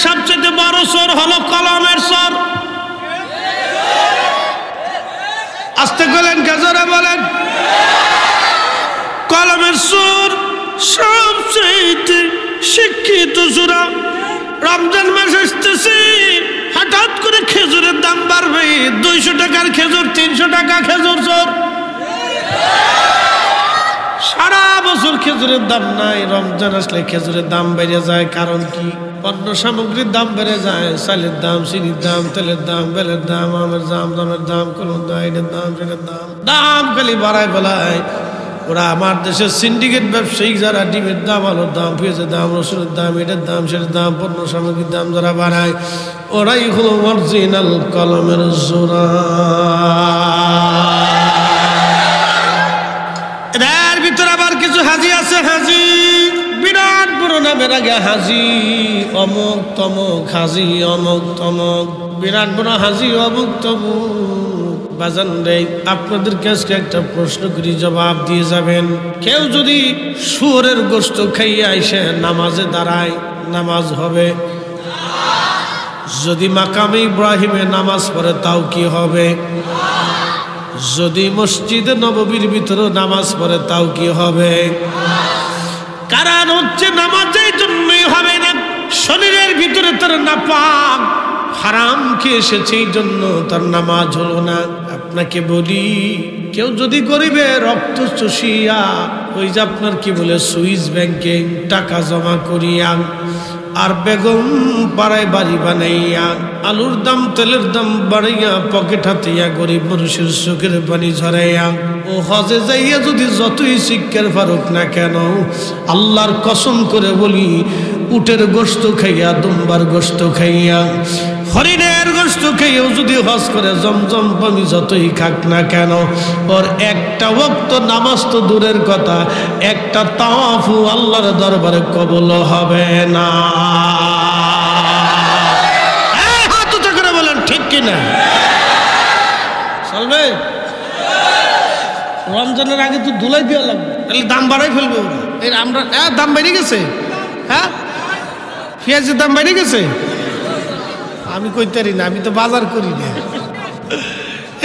সবচেয়ে বড় চোর হলো কলমের চোর। আস্তে বলেন, কাজরা বলেন। কলমের চোর সবচেয়ে শিক্ষিত চোরা। রমজান মাস আসতেছে, হঠাৎ করে খেজুরের দাম বাড়বে। 200 টাকার খেজুর 300 টাকা খেজুর চোর। সারা বছর খেজুরের দাম নাই, রমজান আসলে খেজুরের দাম বেড়ে যায়। কারণ কি? পণ্য সামগ্রীর দাম বেড়ে যায়। চালের দাম, চিনির দাম, তেলের দাম, বেলের দাম, আমের দাম, জামের দাম, কলমের দাম, এটার দাম, সেটার দাম, দাম খালি বাড়ায় বেলায়। ওরা আমার দেশের সিন্ডিকেট ব্যবসায়িক যারা ডিমের দাম, আলুর দাম, পেঁয়াজের দাম, রসুনের দাম, এটার দাম, সেটার দাম, পণ্য সামগ্রীর দাম যারা বাড়ায়, ওরাই হলো অরিজিনাল কলমের চোরা। এদের ভিতরে আবার কিছু হাজি আছে। হাজি বিরাট বড় নামের আগে হাজি, অমুক তমুক হাজি, অমুক তমুক, বিরাট বড় হাজি, অমুক তমুক। বাজান রে, আপনাদের কাছে একটা প্রশ্ন করি, জবাব দিয়ে যাবেন। কেউ যদি শুয়োরের গোশত খাইয়া এসে নামাজে দাঁড়ায়, নামাজ হবে? যদি মাকামে ইব্রাহিমে নামাজ পড়ে, তাও কি হবে? যদি মসজিদে নববীর ভিতরে নামাজ পড়ে, তাও কি হবে? কারণ হচ্ছে নামাজ এই জন্যই হবে না, শরীরের ভিতরে তার নাপাক হারাম খেয়ে এসেছে, এই জন্য তার নামাজ হলো না। আপনাকে বলি, কেউ যদি গরিবে রক্ত চুষিয়া ওই যে আপনার কি বলে সুইস ব্যাংকে টাকা জমা করিয়া আর বেগম পাড়ায় বাড়ি বানাইয়া আলুর দাম তেলের দাম বাড়াইয়া পকেট হাতিয়া গরিব মানুষের চোখের পানি ঝরাইয়া ও হজে যাইয়া যদি যতই শিক্ষার ফারুক না কেন, আল্লাহর কসম করে বলি, উটের গোশত খাইয়া, দুম্বার গোশত খাইয়া, হরিণের গোশত খাইয়াও যদি হজ করে, জমজম পানি যতই খাক না কেন, ওর একটা ওয়াক্ত নামাজ তো দূরের কথা, একটা তাওয়াফু আল্লাহর দরবারে কবুল হবে না। হাত উঁচু করে বলেন, ঠিক কিনা? চলবে? রমজানের আগে তো ধুলাই দেওয়া লাগবে, তাহলে দাম বাড়াই ফেলবে ওরা। এই আমরা দাম বেড়ে গেছে, হ্যাঁ, পেঁয়াজের দাম বেড়ে গেছে। আমি কইতে পারি না, আমি তো বাজার করি না।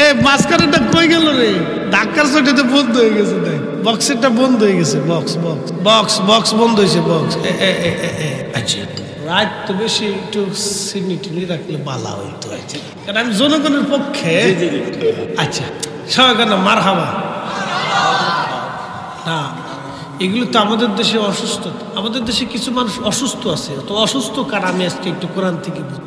এ মাঝখানেটা কই গেল রে? ঢাকার চোটাতে বন্ধ হয়ে গেছে, দেখ বক্সেরটা বন্ধ হয়ে গেছে। বক্স বক্স বক্স বক্স বন্ধ হয়েছে। বক্স আচ্ছা, রাত তো বেশি একটু চিনি টিনি রাখলে বালা হইতো, কারণ আমি জনগণের পক্ষে। আচ্ছা, সবাই কেন মার হাবা না, এগুলো তো আমাদের দেশে অসুস্থ। আমাদের দেশে কিছু মানুষ অসুস্থ আছে, তো অসুস্থ কার আমি আজকে একটু কোরআন থেকে বুঝি।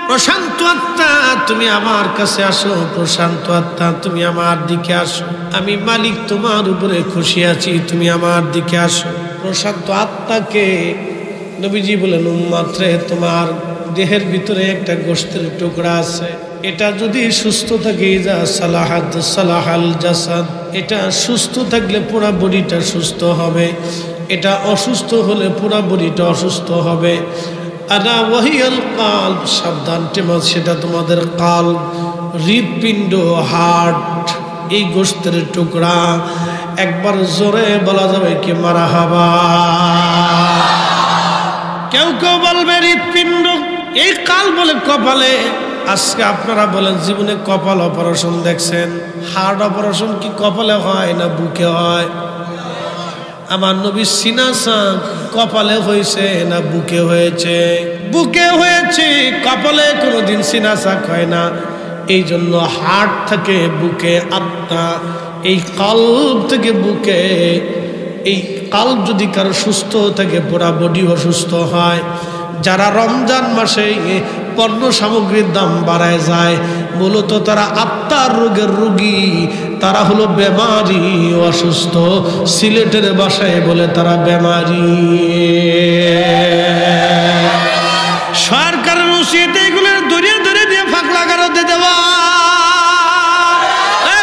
প্রশান্ত আত্মা, তুমি আমার কাছে আসো। প্রশান্ত আত্মা, তুমি আমার দিকে আসো। আমি মালিক, তোমার উপরে খুশি আছি, তুমি আমার দিকে আসো। প্রশান্ত আত্মাকে নবীজি বলেন, উম্মত রে, তোমার দেহের ভিতরে একটা গোশতের টুকরা আছে, এটা যদি সুস্থ থাকে, ইজা সালাহাত সালাহাল জাসাদ, এটা সুস্থ থাকলে পুরা বডিটা সুস্থ হবে, এটা অসুস্থ হলে পুরা বডিটা অসুস্থ হবে। আনা ওয়াহিয়াল কালব, সাবধান টেমা, সেটা তোমাদের কালব, হৃদপিণ্ড, হার্ট, এই গোশতের টুকরা। একবার জোরে বলা যাবে কি মারহাবা? কেউ কেউ বলবে হৃদপিণ্ড, এই কাল বলে কপালে। আজকে আপনারা বলেন, জীবনে কপাল অপারেশন দেখছেন? হার্ট অপারেশন কি কপালে হয় না বুকে হয়? আমার নবী সিনা সাক কপালে হয়েছে না বুকে হয়েছে? বুকে হয়েছে, কপালে কোনোদিন সিনা সাক হয় না। এই জন্য হার্ট থেকে বুকে আত্মা, এই কলব থেকে বুকে। এই কলব যদি কারো সুস্থ থাকে, পুরা বডি অসুস্থ হয়। যারা রমজান মাসে পণ্য সামগ্রীর দাম বাড়ায় যায়, মূলত তারা আত্মার রোগের রোগী, তারা হলো বেমারি, অসুস্থ। সিলেটের ভাষায় বলে তারা বেমারি। সরকারের উচিত এগুলো ধরে ধরে দিয়ে ফাঁক লাগানো দিয়ে দেওয়া।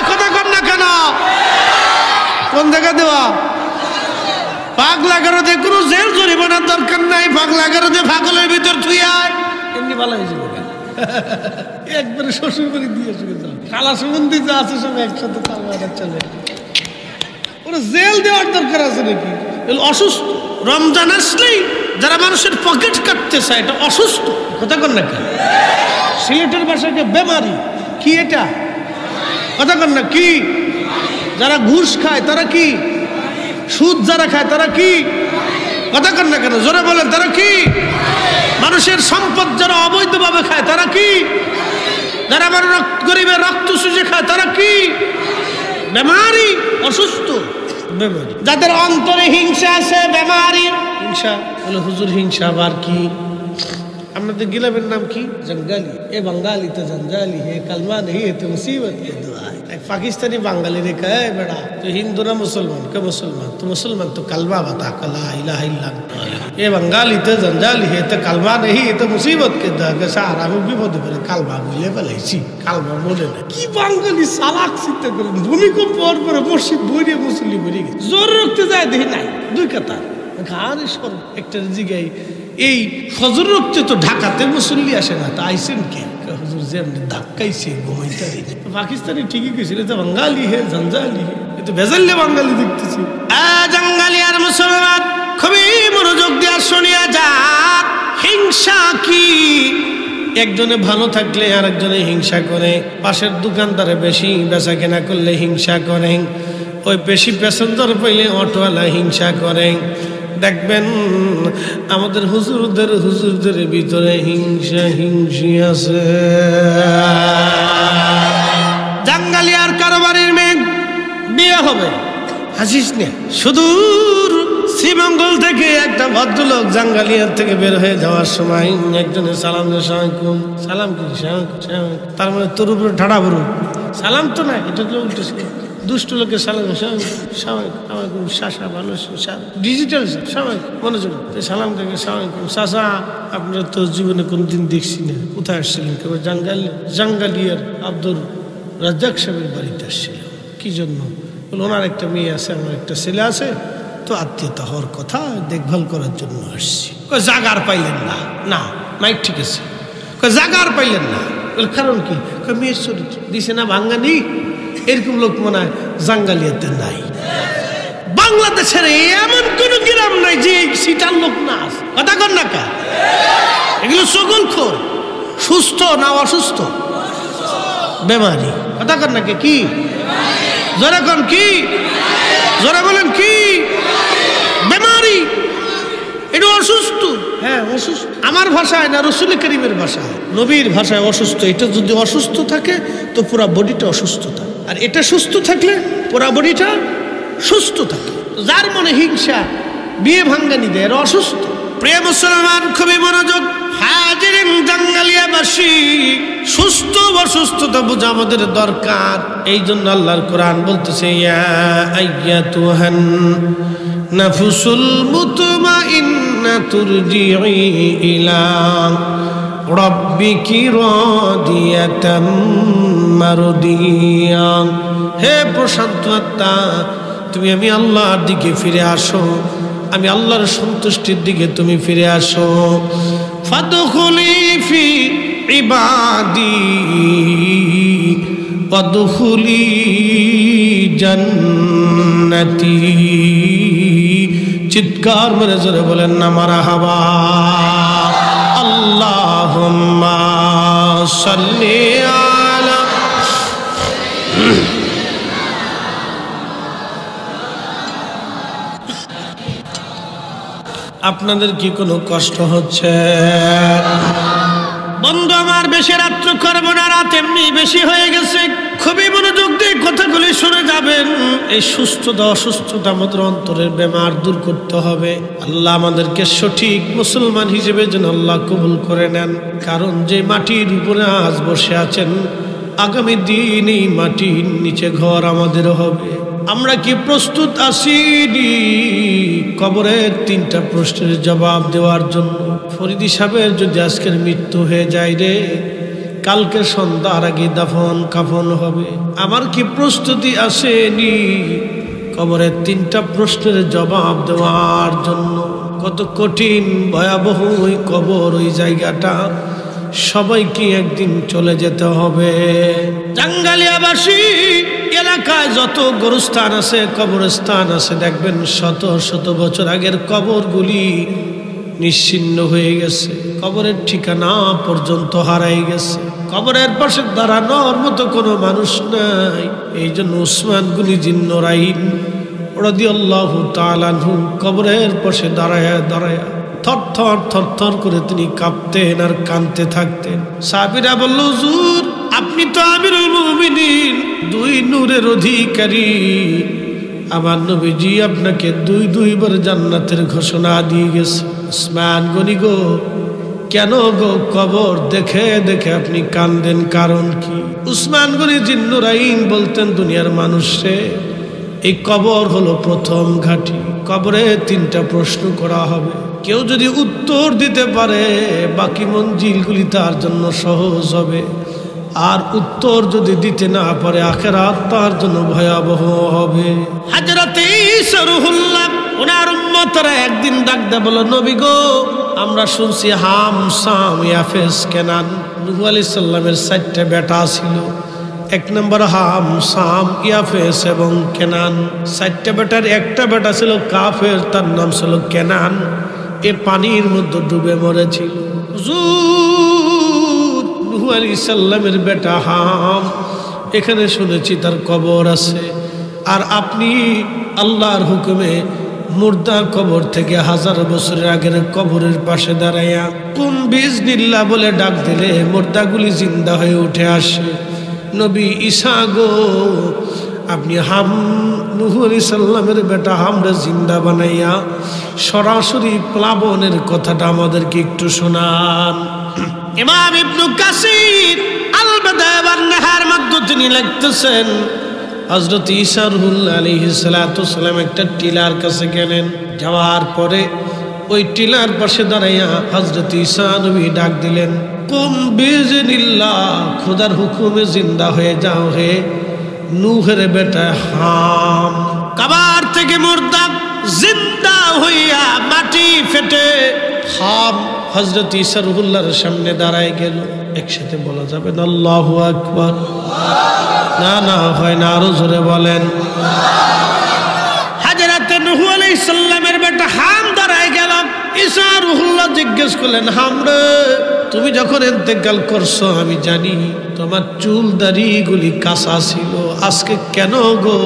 কথা কর না কেন? কোন জায়গা দেওয়া? পাগলা গারদে কোনো জেল জরিমানার দরকার নাই, পাগলা গারদে পাগলের ভিতর থুই আয়, এমনি ভালো হয়েছে একবারে শ্বশুর বাড়ি দিয়ে খালা সম্বন্ধী যা আছে সব একসাথে চলে। ওরা জেল দেওয়ার দরকার আছে নাকি? অসুস্থ। রমজান আসলেই যারা মানুষের পকেট কাটতে চায় এটা অসুস্থ, কথা কন না? সিলেটের ভাষাকে বেমারি। কি এটা? কথা কন না? কি? যারা ঘুষ খায় তারা কি? সুদ যারা খায় তারা কি? কথা কন না কেন? জোরে বলেন, তারা কি? মানুষের সম্পদ যারা অবৈধভাবে খায় তারা কি? যারা আমার গরিবের রক্ত শুষে খায় তারা কি? বেমারি, অসুস্থ, বেমারি। যাদের অন্তরে হিংসা আছে, বেমারি। হিংসা বলে হুজুর, হিংসা আবার কি? আপনাদের গিলামের নাম কি? জঙ্গালি। এ বাঙালি তো জঞ্জালি হে, কালমা নেই তো মুসিবত কে দুআ। এক পাকিস্তানি বাঙালি রে কহে, বেটা তো হিন্দু না মুসলমান? কে মুসলমান? তো মুসলমান তো কালমা বাতা, লা ইলাহা ইল্লাল্লাহ। এ বাঙালি তো জঞ্জালি হে তো কালমা নেই তো মুসিবত কে দুআ। কে সারা আমি বিপদে পড়ে কালমা বলে ফেলাইছি, কালমা মনে না। কি বাঙালি চালাক চিন্তা করেন। ভূমিকম্প হওয়ার পরে মসজিদ ভরিয়ে মুসল্লি ভরিয়ে গেছে, জোর রাখতে যায় দেখি নাই, দুই কাতার। ঘাড়ে সর একটা জিগাই, এই ফজর রক্তে তো ঢাকাতে মুসল্লি আসে না, তা আইসেন কে? হুজুর যেমনি ধাক্কাইছে ঘুমাইতে। পাকিস্তানি ঠিকই গেছিল, তো বাঙালি হে জঞ্জালি হে, কিন্তু ভেজাল্লে বাঙালি দেখতেছি। জঙ্গালি আর মুসলমান খুবই মনোযোগ দিয়ে শুনিয়া যা। হিংসা কি? একজনে ভালো থাকলে আর একজনে হিংসা করে। পাশের দোকানদারে বেশি বেচা কেনা করলে হিংসা করে। ওই বেশি প্যাসেঞ্জার পাইলে অটোওয়ালা হিংসা করে। দেখবেন আমাদের হুজুরদের ভিতরে হিংসা হিংসি আছে। জাঙ্গালি আর কারবারির মেয়ে বিয়ে হবে, হাসিস না। সুদূর শ্রীমঙ্গল থেকে একটা ভদ্রলোক জাঙ্গালিয়ার থেকে বের হয়ে যাওয়ার সময় একজনের সালাম দিয়ে সালাম, সালাম কি? তার মানে তোর উপরে ঠাড়া বড় সালাম তো না, এটা তো উল্টো দুষ্ট লোকের সালাম। সালামালাইকুম শাসা, ভালো ডিজিটাল সবাই মনোযোগ সালাম থেকে সালামালাইকুম শাসা, আপনারা তো জীবনে কোনদিন দেখছি না, কোথায় আসছিলেন? কেবল জাঙ্গালিয়ার আব্দুর রাজ্জাক সাহেবের বাড়িতে আসছিলেন। কি জন্য? বলে ওনার একটা মেয়ে আছে, আমার একটা ছেলে আছে, তো আত্মীয়তা হওয়ার কথা, দেখভাল করার জন্য আসছি। জাগার পাইলেন না? না, মাইক ঠিক আছে। জাগার পাইলেন না? কারণ কি? মেয়ের চরিত্র দিছে না ভাঙ্গানি। এরকম লোক মনে হয় জাঙ্গালিয়াতে নাই। বাংলাদেশের এমন কোন গ্রাম নাই যে সিটার লোক না আছে, কথা কন না কা? এগুলো সকলখোর। সুস্থ না অসুস্থ? বেমারি, কথা কন না কে? কি জোরে কন? কি জোরে বলেন? কি বেমারি? এটা অসুস্থ। হ্যাঁ অসুস্থ। আমার ভাষায় না, রসুল করিমের ভাষায়, নবীর ভাষায় অসুস্থ। এটা যদি অসুস্থ থাকে তো পুরা বডিটা অসুস্থ থাকে, আর এটা সুস্থ থাকলে পুরা বডিটা সুস্থ থাকে। যার মনে হিংসা বিয়ে ভাঙ্গানি দেয়, এরা অসুস্থ। প্রিয় মুসলমান খুবই মনোযোগ। হাজিরিন জাঙ্গালিয়াবাসী, সুস্থ অসুস্থতা বোঝা আমাদের দরকার। এই জন্য আল্লাহর কোরআন বলতেছে, ইয়া আইয়াতুহান নাফসুল মুতমাইন্না তুরজিই ইলা রাব্বিকি রাদিয়াতাম মারদিয়া। হে প্রশান্ত আত্মা, তুমি আমি আল্লাহর দিকে ফিরে আসো, আমি আল্লাহর সন্তুষ্টির দিকে তুমি ফিরে আসো। ফাদখুলি ফি ইবাদি ওয়াদখুলি জান্নাতি। চিৎকার মেরে জোরে বলেন না মারহাবা। আল্লাহুম্মা সাল্লি আলা। আপনাদের কি কোনো কষ্ট হচ্ছে? বন্ধু আমার, বেশি রাত্র করব না, রাত এমনি বেশি হয়ে গেছে। খুবই মনোযোগ দিয়ে কথাগুলি শুনে যাবেন। এই সুস্থতা অসুস্থতা আমাদের অন্তরের বেমার দূর করতে হবে। আল্লাহ আমাদেরকে সঠিক মুসলমান হিসেবে যেন আল্লাহ কবুল করে নেন। কারণ যে মাটির উপরে আজ বসে আছেন, আগামী দিন এই মাটির নিচে ঘর আমাদের হবে। আমরা কি প্রস্তুত আছি কবরের 3টা প্রশ্নের জবাব দেওয়ার জন্য? ফরিদি সাহেবের যদি আজকের মৃত্যু হয়ে যায় রে, কালকে সন্ধ্যার আগে দাফন কাফন হবে। আমার কি প্রস্তুতি আসেনি কবরের 3টা প্রশ্নের জবাব দেওয়ার জন্য। কত কঠিন ভয়াবহ ওই কবর, ওই জায়গাটা। সবাইকে একদিন চলে যেতে হবে। জাঙ্গালিয়াবাসী এলাকায় যত গোরস্থান আছে, কবরস্থান আছে, দেখবেন শত শত বছর আগের কবরগুলি নিশ্চিহ্ন হয়ে গেছে। কবরের ঠিকানা পর্যন্ত হারাই গেছে। কবরের পাশে দাঁড়ানোর মতো কোনো মানুষ নাই। এই জন্য উসমান গনি জিন্নুরাইন রাদিয়াল্লাহু তাআলা আনহু কবরের পাশে দাঁড়ায়া দাঁড়ায়া থরথর থরথর করে তিনি কাঁপতেন আর কাঁদতে থাকতেন। সাহাবীরা বলল, হুজুর আপনি তো আমিরুল মুমিনিন, 2 নূরের অধিকারী। আমার নবীজি আপনাকে 2 বার জান্নাতের ঘোষণা দিয়ে গেছে। উসমান গনি গো, কেন গো কবর দেখে দেখে আপনি কাঁদেন, কারণ কি? উসমান গনি জিন্নুরাইন বলতেন, দুনিয়ার মানুষে এই কবর হলো প্রথম ঘাঁটি। কবরে 3টা প্রশ্ন করা হবে। কেউ যদি উত্তর দিতে পারে বাকি মঞ্জিলগুলি তার জন্য সহজ হবে, আর উত্তর যদি দিতে না পারে আখিরাত তার জন্য ভয়াবহ হবে। হযরতে ঈসা রূহুল্লাহ ওনার উম্মতরা একদিন ডাক দেয়া বলল, নবী গো, আমরা শুনছি হাম সাম ইয়াফেস কেনান। নূহ আলাইহিস সালামের 4টা বেটা ছিল। 1 নম্বর হাম সাম ইয়াফেস এবং কেনান। 4টা বেটার একটা বেটা ছিল কাফের, তার নাম ছিল কেনান। এ পানির মধ্যে ডুবে মরেছিল। হুজুর, নূহ আলাইহিস সালামের বেটা হাম, এখানে শুনেছি তার কবর আছে, আর আপনি আল্লাহর হুকুমে মুর্দা কবর থেকে 1000 বছরের আগের কবরের পাশে দাঁড়াইয়া কুম বিজনিল্লাহ বলে ডাক দিলে মুর্দাগুলি জিন্দা হয়ে উঠে আসে। নবী ঈসা গো, আপনি নূহ আলাইহিস সালামের বেটা হামরে জিন্দা বানাইয়া সরাসরি প্লাবনের কথাটা আমাদেরকে একটু শোনান। ইমাম ইবনে কাসির আল বাদায়া ওয়ান নাহার মধ্যে তিনি লিখতেছেন, হযরত ঈসা রূহুল্লাহ আলাইহিস সালাতু সালাম একটা টিলার কাছে গেলেন। যাওয়ার পরে ওই টিলার পাশে দাঁড়াইয়া হযরত ঈসা নবী ডাক দিলেন, কুম বিজনিল্লাহ, খোদার হুকুমে জিন্দা হয়ে যাও হে নূহের বেটা হাম। কবর থেকে মুর্দা জিন্দা হইয়া মাটি ফেটে হাম হযরত ঈসা রূহুল্লাহর সামনে দাঁড়ায় গেল। একসাথে বলা যাবে না আল্লাহু আকবার? না না হয় না, আরো জোরে বলেন। হযরত নূহ আলাইহিস সালামের বেটা হাম দাঁড়ায় গেল। ঈসা রূহুল্লাহ জিজ্ঞেস করলেন, হাম রে, তুমি যখন ইন্তেকাল করছো আমি জানি তোমার চুল দাড়িগুলি কাঁচা ছিল, আজকে কেন গো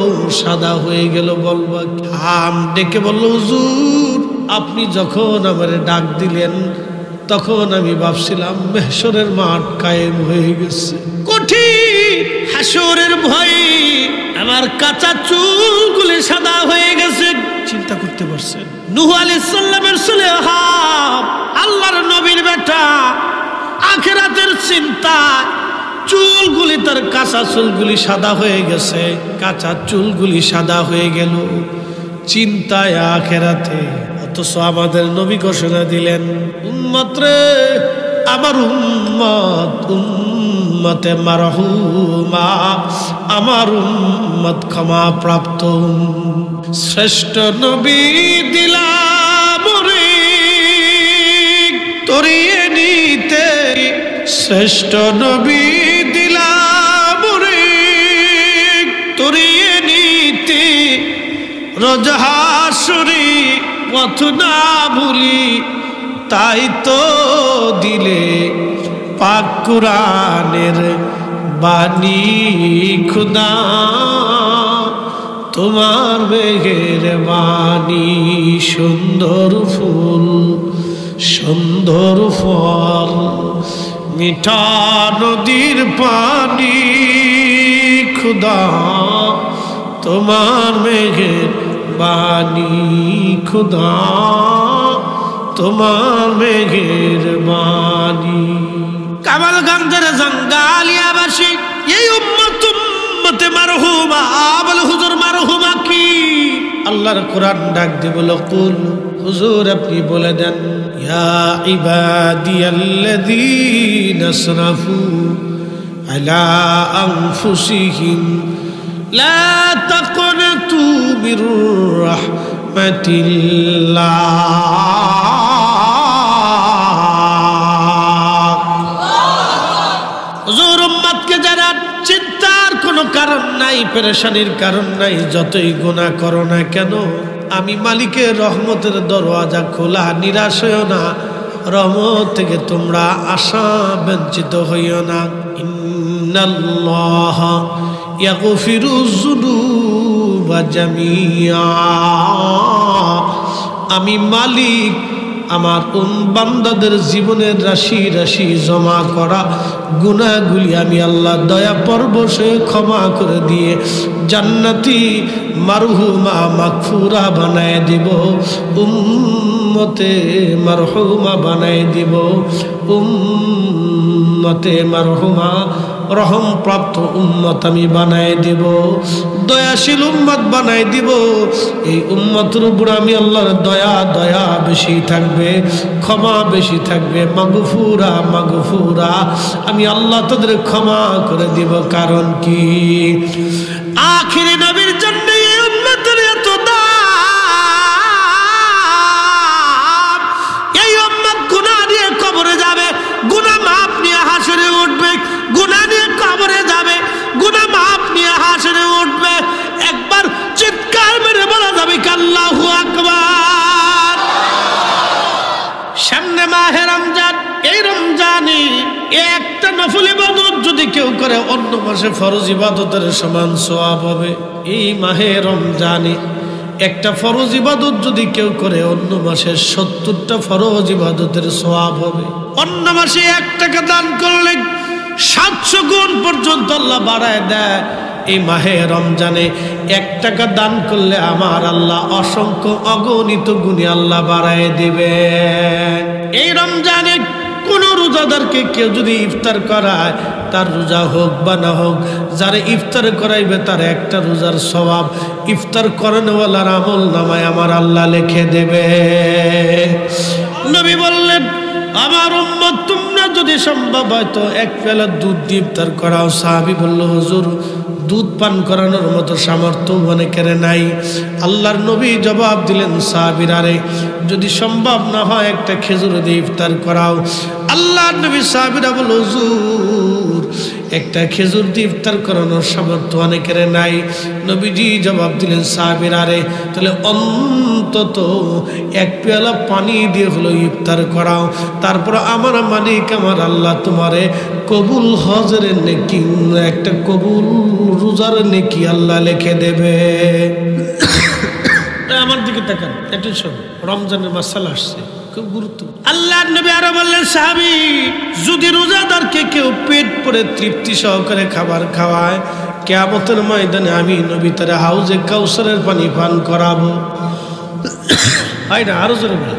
সাদা হয়ে গেল বলবা? হাম ডেকে বলল, হুজুর আপনি যখন আমারে ডাক দিলেন তখন আমি ভাবছিলাম মেহশরের মাঠ কায়েম হয়ে গেছে, কঠিন হাসরের ভয়ে আমার কাঁচা চুলগুলি সাদা হয়ে গেছে। চিন্তা করতে পারছেন? নূহ আলাইহিস সালামের ছেলে হাম, আল্লাহর নবীর বেটা, আখিরাতের চিন্তা, চুলগুলি তার কাঁচা চুলগুলি সাদা হয়ে গেছে। কাঁচা চুলগুলি সাদা হয়ে গেল চিন্তায় আখিরাতে। অথচ আমাদের নবী ঘোষণা দিলেন, উম্মত রে, আমার উম্মত উম্মতে মারহুমা, আমার উম্মত ক্ষমা প্রাপ্ত। শ্রেষ্ঠ নবী দিলাম রে তরিয়ে নিতে, শ্রেষ্ঠ নবী দিলাম রে তরিয়ে নিতে, রোজ হাসরে পথ না ভুলি, তাই তো দিলে পাক কুরআনের বাণী খুদা, তোমার মেহেরবানি। সুন্দর ফুল সুন্দর ফল, মিঠা নদীর পানি, খুদা তোমার মেহেরবানি, খুদা তোমার মেহেরবানি। কামালগঞ্জের জাঙ্গালিয়াবাসী এই উম্মতে মারহুমা বলে, হুজুর মারহুমা কি? আল্লাহর কোরআন ডাক দিয়ে বলল, কুল, হুজুর আপনি বলে দেন, ইয়া ইবাদিয়াল্লাযীনা আসরাফু আলা আনফুসিহিম লা তাকনাতু মির রাহমাতিল্লাহ। হুজুর উম্মতকে যারা চিন্তার কোনো কারণ নাই, পেরেশানির কারণ নাই, যতই গুনাহ করো না কেন আমি মালিকের রহমতের দরওয়াজা খোলা, নিরাশ হইও না, রহমত থেকে তোমরা আশা বঞ্চিত হইও না। ইন্নাল্লাহ ইয়াগফিরু যুনুবা জামিআ, আমি মালিক আমার বান্দাদের জীবনের রাশি রাশি জমা করা গুনাহগুলি আমি আল্লাহ দয়া পরবশে ক্ষমা করে দিয়ে জান্নাতি মারহুমা মাগফুরা বানায় দিব, উম্মতে মারহুমা বানায় দিব, উম্মতে মারহুমা রহম প্রাপ্ত উম্মত আমি বানায় দিব, দয়াশীল উম্মত বানায় দিব। এই উম্মতের উপর আমি আল্লাহর দয়া বেশি থাকবে, ক্ষমা বেশি থাকবে, মাগফুরা মাগফুরা আমি আল্লাহ তাদের ক্ষমা করে দিব। কারণ কি? আখিরি নবীর জন্য এই উম্মতের এত দাম। এই উম্মত গুনাহ নিয়ে কবরে যাবে, গুনাহ মাপ নিয়ে হাসরে উঠবে, গুনাহ নিয়ে কবরে যাবে, গুনাহ মাপ নিয়ে হাসরে উঠবে। একবার চিৎকার মেরে বলা যাবে আল্লাহু আকবার। সামনে মাহে রমজান, এই রমজানে একটা নফল ইবাদত যদি কেউ করে অন্য মাসে ফরজ ইবাদতের সমান সওয়াব হবে। এই মাহে রমজানে একটা ফরজ ইবাদত যদি কেউ করে অন্য মাসে 70টা ফরজ ইবাদতের সওয়াব হবে। অন্য মাসে 1 টাকা দান করলে 700 গুণ পর্যন্ত আল্লাহ বাড়ায় দেয়। এই মাহে রমজানে 1 টাকা দান করলে আমার আল্লাহ অসংখ্য অগণিত গুণে আল্লাহ বাড়ায় দিবে। এই রমজানে কোন রোজাদারকে কেউ যদি ইফতার করায়, তার রোজা হোক বা না হোক, যারা ইফতার করাইবে তার একটা রোজার সওয়াব ইফতার করানোওয়ালার আমল নামায় আমার আল্লাহ লিখে দেবে। নবী বললেন, আমার উম্মত তোমরা যদি সম্ভব হয় তো 1 পেয়ালা দুধ দিয়ে ইফতার করাও। সাহাবী বলল, হুজুর দুধ পান করানোর মতো সামর্থ্য অনেকের নাই। আল্লাহর নবী জবাব দিলেন, সাহাবীরা রে, যদি সম্ভব না হয় একটা খেজুর দিয়ে ইফতার করাও। আল্লাহর নবী সাহাবীরা বলল, হুজুর একটা খেজুর দিয়ে ইফতার করানোর সামর্থ্য অনেকের নাই। নবীজি জবাব দিলেন, সাহাবীরা রে, তাহলে অন্তত 1 পেয়ালা পানি দিয়ে হলো ইফতার করাও। তারপর আমার মালিক আমার আল্লাহ তোমারে কবুল হজের নেকি, একটা কবুল রোজার নেকি আল্লাহ লিখে দেবে। আমার দিকে তাকান, একটু শোন, রমজানের মাসালা আসছে, খুব গুরুত্ব। আল্লাহর নবী আরো বললেন, সাহাবী যদি রোজাদারকে কেউ পেট ভরে তৃপ্তি সহকারে খাবার খাওয়ায়, কিয়ামতের ময়দানে আমি নবী তার হাউজে কাউসারের পানি পান করাবো। হয় না? আরো জোরে বলে,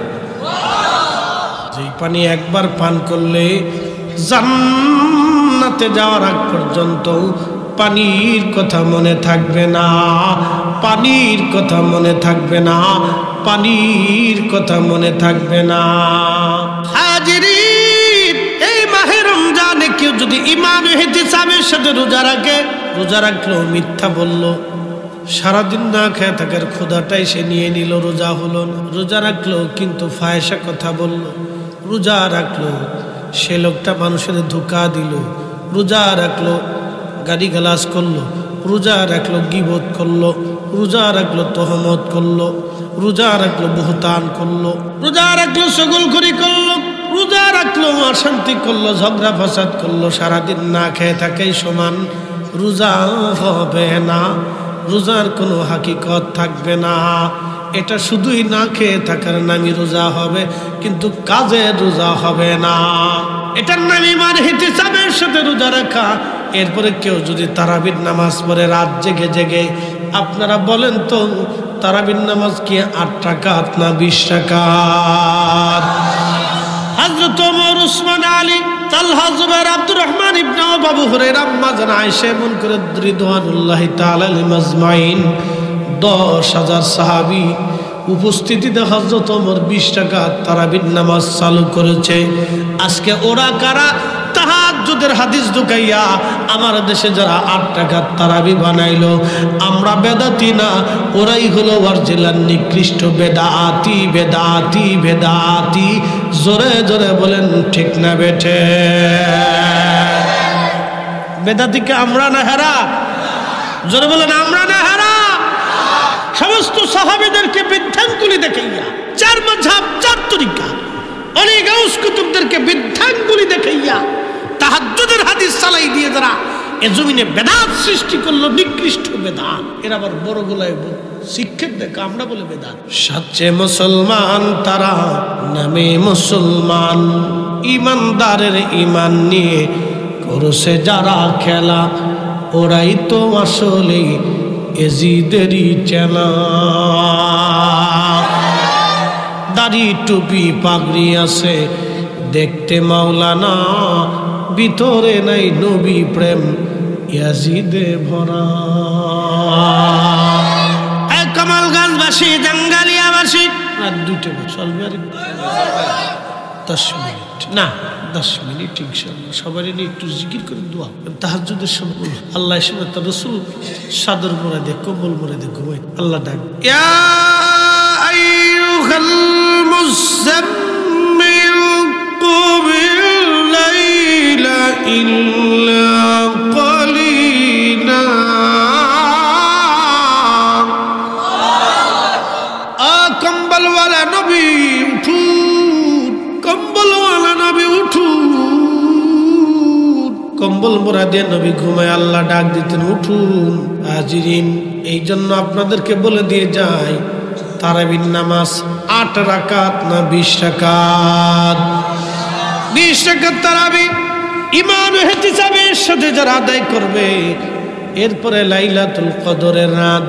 যে পানি একবার পান করলে জান্নাতে যাওয়ার আগ পর্যন্ত পানির কথা মনে থাকবে না, পানির কথা মনে থাকবে না, পানির কথা মনে থাকবে না। হাজিরিন, এই মাহে রমজানে কেউ যদি ঈমান ও ইহতিসাবের সাথে রোজা রাখে, রোজা রাখলেও মিথ্যা বলল, সারাদিন না খেয়ে থাকার ক্ষুধাটাই সে নিয়ে নিল, রোজা হলো না। রোজা রাখলেও কিন্তু ফায়সা কথা বলল, রোজা রাখলো সে লোকটা মানুষের ধোঁকা দিল, রোজা রাখলো গালি গালাজ করলো, রোজা রাখলো গীবত করলো, রোজা রাখলো তহমত করলো, রোজা রাখলো বহতান করলো, রোজা রাখলো সগলখড়ি করলো, রোজা রাখলো অশান্তি করলো, ঝগড়া ফাসাদ করলো, সারাদিন না খেয়ে থাকাই সমান। রোজা হবে না, রোজার কোনো হাকিকত থাকবে না। এটা শুধুই না খেয়ে থাকার নামই রোজা হবে, কিন্তু কাজের রোজা হবে না। এটার নাম ঈমান ইহতিসাবের সাথে রোজা রাখা। এরপরে কেউ যদি তারাবির নামাজ পড়ে রাত জেগে জেগে, আপনারা বলেন তো তারাবির নামাজ কি 8 রাকাত না 20 রাকাত? হযরত ওমর, উসমান, আলী, তালহা, জুবাইর, আব্দুর রহমান ইবনে আওফ, আবু হুরায়রা, আম্মা জান আয়েশা, এমন করে রিদওয়ানুল্লাহি তাআলা আলাইহিম আজমাইন 10,000 সাহাবী উপস্থিতিতে হযরত ওমর 20 রাকাত তারাবির নামাজ চালু করেছে। আজকে ওরা কারা তাহাজ্জুদ তাহাজ্জুদের হাদিস ঢুকাইয়া আমার দেশে যারা 8 টাকার তারাবি বানাইলো, আমরা বেদাতি না, ওরাই হলো অরিজিনাল নিকৃষ্ট বেদাতি। বেদাতি বেদাতি, জোরে জোরে বলেন ঠিক না বেঠে? বেদাতিকে আমরা না হেরা? জোরে বলেন আমরা না হেরা? সমস্ত সাহাবীদেরকে বিধানগুলি দেখাইয়া, 4 মাযহাব 4 তরিকা, অনেক গাউস কুতুবদেরকে বিধানগুলি দেখাইয়া তাহাজ্জুদের হাদিস চালাই দিয়ে যারা এ জমিনে বেদাত সৃষ্টি করলো, নিকৃষ্ট বেদাত, এরা আবার বড় গলায় শিক্ষক দেখা আমরা বলে বেদাত। সচ্চে মুসলমান তারা, নামে মুসলমান, ইমানদারের ইমান নিয়ে করছে যারা খেলা, ওরাই তো আসলে এজিদেরই চেলা। দাড়ি টুপি পাগড়ি আছে দেখতে মাওলানা, ভিতরে নাই নবী প্রেম ইয়াজিদে ভরা। কামালগঞ্জবাসী, জাঙ্গালিয়াবাসী, আর 2টা চলবে, আর 10 মিনিট না, 10 মিনিট ইনশাআল্লাহ। সবারই নিয়ে একটু জিকির করে দোয়া, তাহাজ্জুদের সময় আল্লাহ এসে তার রাসূল সাদর মোড়া দে, কম্বল মোড়া দে ঘুমাই, আল্লাহ ডাক, ইয়া আইয়ুহাল মুযাম্মিল কুমিল লাইলা ইল্লা ক্বালিলা। কম্বলওয়ালা নবী উঠুন, কম্বলওয়ালা নবী উঠুন। কম্বল মোড়া দিয়ে নবী ঘুমায়, আল্লাহ ডাক দিতেন উঠুন। হাজিরিন, এই জন্য আপনাদেরকে বলে দিয়ে যাই, তারাবির নামাজ 8 রাকাত না 20 রাকাত? 20 রাকাত তারাবি ঈমান ও ইহতিসাবের সাথে যারা আদায় করবে, এরপরে লাইলাতুল কদরের রাত,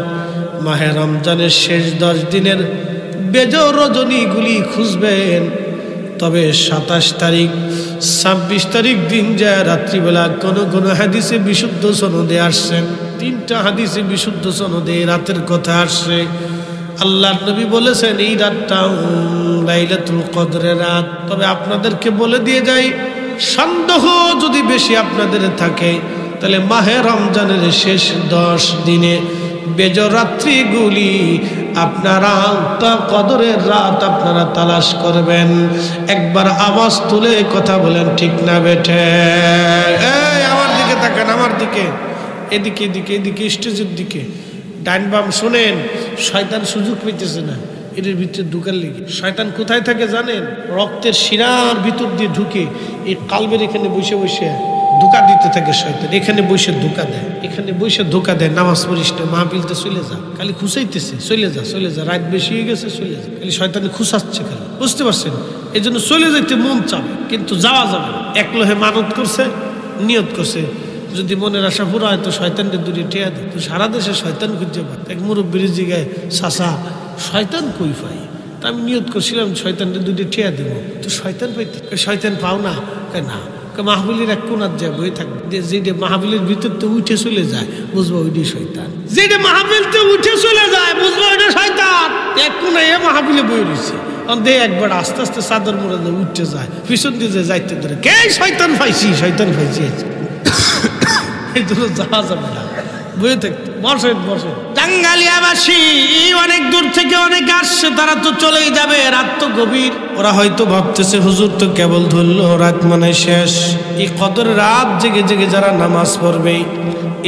মাহে রমজানের শেষ 10 দিনের বেজর রজনীগুলি খুঁজবেন। তবে 27 তারিখ 26 তারিখ দিন যায় রাত্রিবেলা কোন কোন হাদিসে বিশুদ্ধ সনদে আসছেন, 3টা হাদিসে বিশুদ্ধ সনদে রাতের কথা আসছে। আল্লাহর নবী বলেছেন এই রাতটা লাইলাতুল কদরের রাত। তবে আপনাদেরকে বলে দিয়ে যাই, সন্দেহ যদি বেশি আপনাদের থাকে, তাহলে মাহে রমজানের শেষ 10 দিনে বেজর রাত্রিগুলি আপনারা কদরের রাত আপনারা তালাশ করবেন। একবার আওয়াজ তুলে কথা বলেন ঠিক না বেঠে? এই আমার দিকে তাকান, আমার দিকে, এদিকে এদিকে এদিকে স্টেজের দিকে, ডাইন বাম শোনেন। শয়তান সুযোগ পেতেছে না এর ভিতরে ঢুকার লেগে। শয়তান কোথায় থাকে জানেন? রক্তের শিরার ভিতর দিয়ে ঢুকে এই কালবের এখানে বসে বসে ধোকা দিতে থাকে শয়তান। এখানে বসে ধোকা দেয়, এখানে বসে ধোকা দেয়, নামাজ পড়িস না, মাহফিলতে চলে যা, খালি খুঁচাইতেছে, চলে যা চলে যা, রাত বেশি হয়ে গেছে চলে যা, খালি শয়তানে খুঁচাচ্ছে খালি, বুঝতে পারছেন? এই জন্য চলে যাইতে মন চাবে কিন্তু যাওয়া যাবে। এক লোহে মানত করছে, নিয়ত করছে, যদি মনের আশা পুরো হয় তো শয়তানকে দূরে ঠেয়া দেয়। তো সারা দেশে শয়তান খুঁজে পায়। এক মুরব্বির জিগায়, চাচা শয়তান কই পাই? তা আমি নিয়ত করছিলাম শয়তানকে দূরে ঠেয়া দেবো, তো শয়তান পাইতে, শয়তান পাও না না, মাহফিলের এক কোনার যায় বই থাকবে, যেটা মাহফিলের ভিতর তো উঠে চলে যায় বুঝবো ওইটাই শয়তান। যেটা মাহফিল তো উঠে চলে যায় বুঝবো ওইটা শয়তান। এক কোনায় মাহফিলে বই রয়েছে, দে একবার আস্তে আস্তে চাদর মোড়া উঠতে যায়, পিছন দিয়ে যাইতে ধরে, কে শয়তান পাইছি, শয়তান পাইছি, এই জন্য যাওয়া যাবে না, বইয়ে থাকতে। বসেন বসেন। টাঙ্গালিয়াবাসী অনেক দূর থেকে অনেকে আসছে, তারা তো চলেই যাবে, রাত তো গভীর। ওরা হয়তো ভাবতেছে হুজুর তো কেবল ধরলো, রাত মানে শেষ। এই কদর রাত জেগে জেগে যারা নামাজ পড়বে,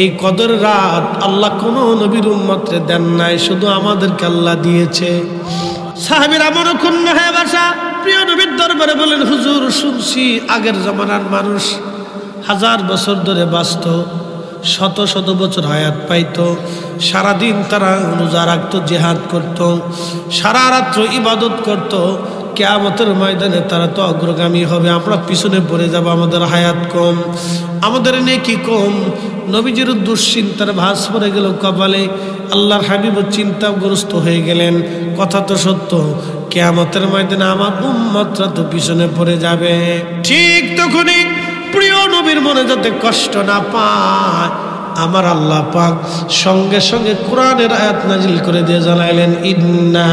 এই কদর রাত আল্লাহ কোনো নবীর উম্মতরে দেন নাই, শুধু আমাদেরকে আল্লাহ দিয়েছে। সাহাবীরা মনক্ষুণ্ণ হয়ে বসা প্রিয় নবীর দরবারে বলেন, হুজুর শুনছি আগের জমানার মানুষ 1000 বছর ধরে বাঁচত, শত শত বছর হায়াত পাইত, সারাদিন তারা রোজা রাখত, জিহাদ করত, সারা রাত্র ইবাদত করত। কিয়ামতের ময়দানে তারা তো অগ্রগামী হবে, আমরা পিছনে পড়ে যাব, আমাদের হায়াত কম, আমাদের নেকি কম। নবীজির দুশ্চিন্তার ভাঁজ পড়ে গেল কপালে। আল্লাহর হাবিব চিন্তাগ্রস্ত হয়ে গেলেন। কথা তো সত্য, কিয়ামতের ময়দানে আমার উম্মতরা তো পিছনে পড়ে যাবে। ঠিক তখনই প্রিয় নবীর মনে যাতে কষ্ট না পায়, আমার আল্লাহ পাক সঙ্গে সঙ্গে কোরআনের আয়াত নাজিল করে দিয়ে জানাইলেন, ইন্না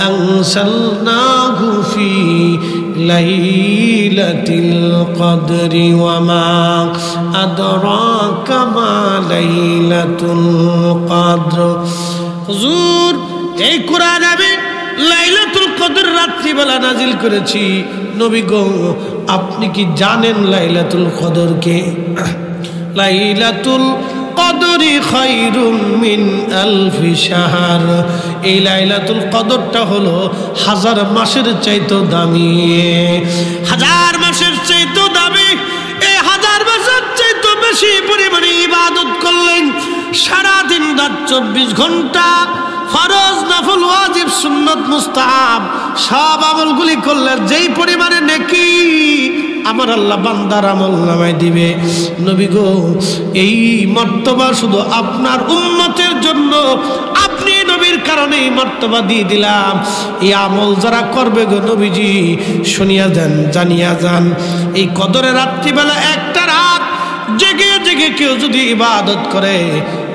আনসালনাহু ফি লাইলাতুল কদরি ওয়া মা আদরাকা মা লাইলাতুল কদর। হুজুর, এই কোরআন আমি লাইলাতুল কদর রাত্রিবেলা নাজিল করেছি। নবী গো, আপনি কি জানেন লাইলাতুল কদর কে? লাইলাতুল কদরি খায়রুম মিন আলফি শাহর। এই লাইলাতুল কদরটা হলো 1000 মাসের চাইতে দামি, 1000 মাসের চাইতে দামি। এই 1000 মাসের চাইতে বেশি পরিমাণে ইবাদত করলেন, সারা দিন রাত 24 ঘন্টা ফরজ নফল ওয়াজিব সুন্নাত মুস্তাহাব সব আমলগুলি করলে যেই পরিমাণে নেকি আমার আল্লাহ বান্দার আমল নামায় দিবে। নবী গো, এই মর্তবা শুধু আপনার উম্মতের জন্য, আপনি নবীর কারণে এই মর্তবা দিয়ে দিলাম। এই আমল যারা করবে গো নবীজি, শুনিয়া যান, জানিয়া যান, এই কদরের রাত্রিবেলা একটা রাত জেগে জেগে কেউ যদি ইবাদত করে,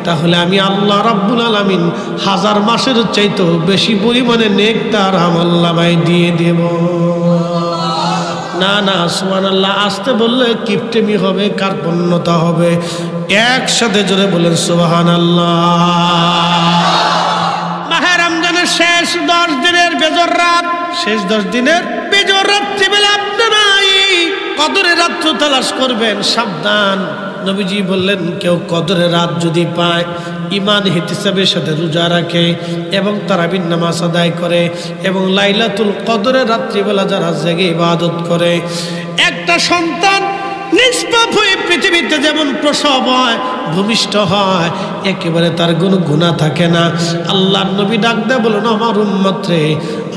তাহলে আমি আল্লাহ রাব্বুল আলামিন 1000 মাসের চাইতেও বেশি পরিমাণে নেক তার আমল নামায় দিয়ে দেব। না না, সুবহানাল্লাহ আসতে বললে কিপটেমি হবে, কার্পণ্যতা হবে। একসাথে জোরে বলেন সুবহানাল্লাহ। মাহে রমজানের শেষ 10 দিনের বেজর রাত, শেষ 10 দিনের বেজর রাত্রিবেলা আপনারা এই কদরের রাত্র তালাশ করবেন। সাবধান, নবীজি বললেন কেউ কদরের রাত যদি পায়, ইমান ইহতিসাবের সাথে রোজা রাখে এবং তারাবির নামাজ আদায় করে এবং লাইলাতুল কদরের রাত্রিবেলা যারা জেগে ইবাদত করে, একটা সন্তান নিষ্পাপ হয়ে পৃথিবীতে যেমন প্রসব হয়, ভূমিষ্ঠ হয়, একেবারে তার কোনো গুনাহ থাকে না। আল্লাহর নবী ডাক দেয় বলেন, আমার উম্মত রে,